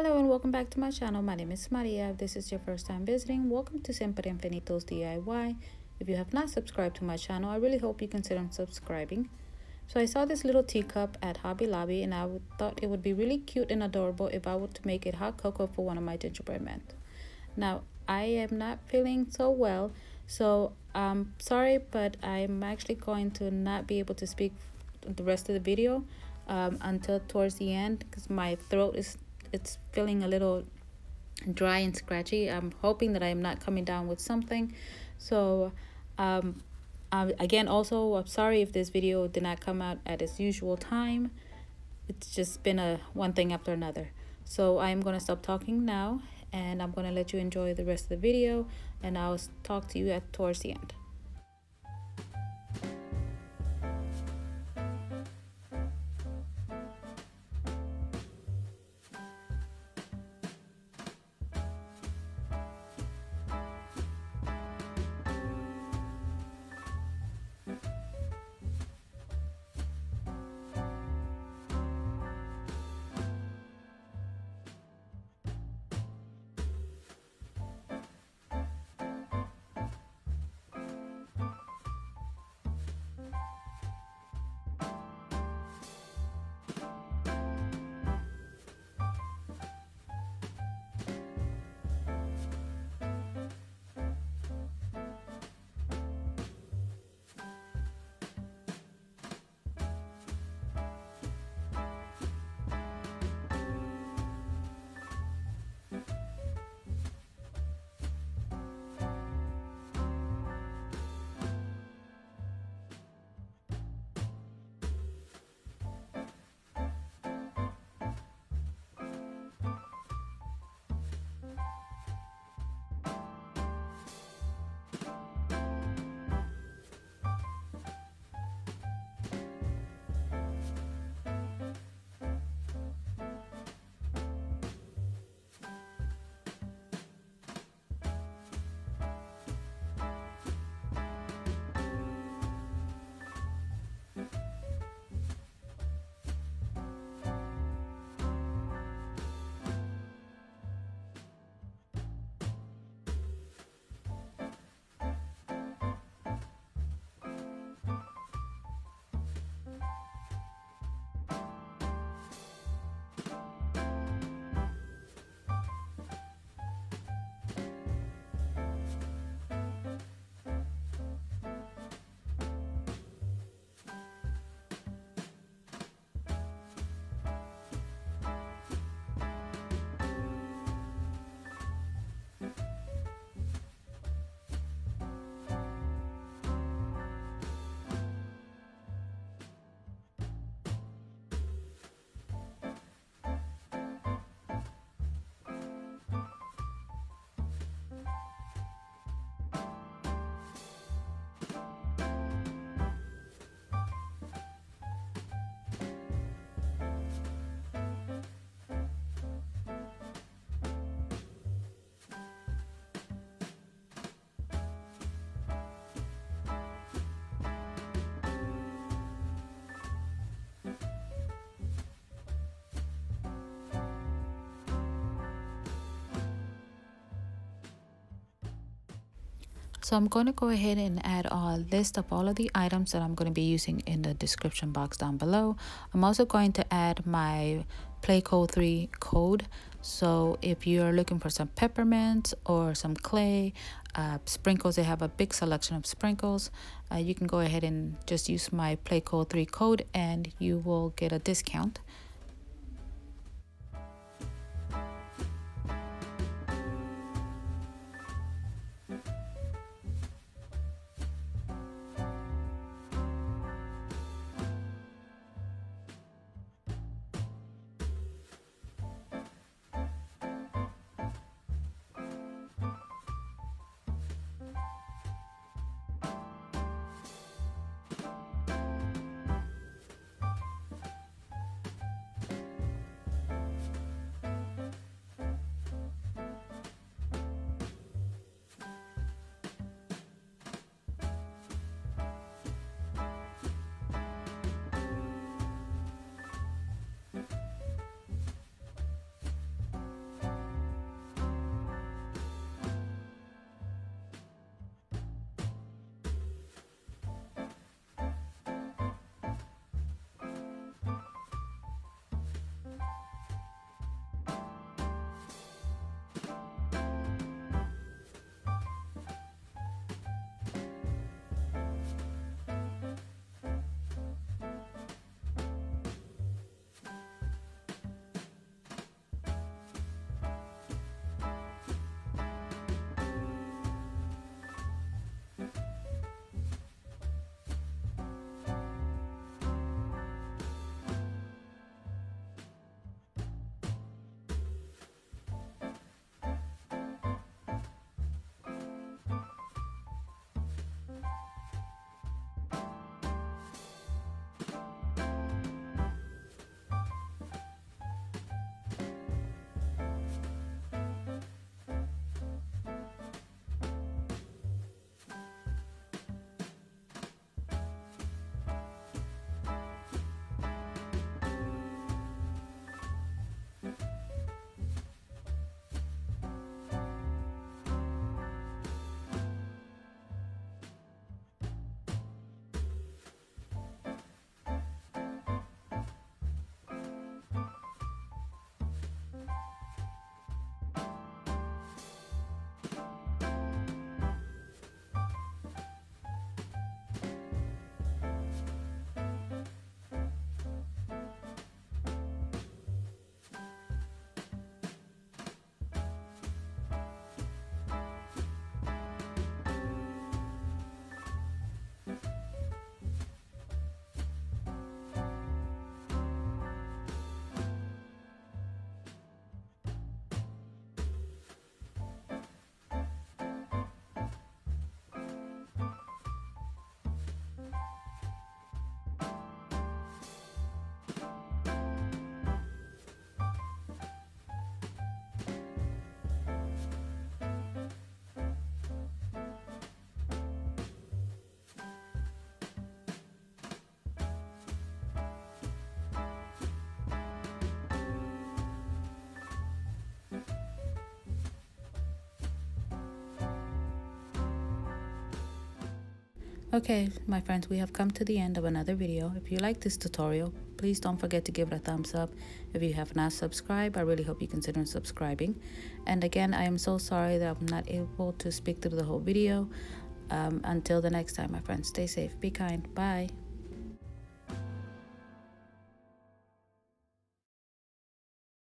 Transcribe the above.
Hello and welcome back to my channel. My name is Maria. If this is your first time visiting, welcome to Infinito's DIY. If you have not subscribed to my channel, I really hope you consider subscribing. So I saw this little teacup at Hobby Lobby and thought it would be really cute and adorable if I were to make it hot cocoa for one of my gingerbread men. Now, I am not feeling so well, so I'm sorry, but I'm actually going to not be able to speak the rest of the video until towards the end because my throat it's feeling a little dry and scratchy. I'm hoping that I am not coming down with something. So again, also I'm sorry if this video did not come out at its usual time. It's just been one thing after another. So I'm going to stop talking now and I'm going to let you enjoy the rest of the video, and I'll talk to you towards the end. So I'm going to go ahead and add a list of all of the items that I'm going to be using in the description box down below. I'm also going to add my Play Code 3 code. So if you're looking for some peppermint or some clay, sprinkles, they have a big selection of sprinkles. You can go ahead and just use my Play Code 3 code and you will get a discount. Okay, my friends, we have come to the end of another video. If you like this tutorial, please don't forget to give it a thumbs up. If you have not subscribed, I really hope you consider subscribing. And again, I am so sorry that I'm not able to speak through the whole video. Until the next time, my friends, stay safe, be kind, bye.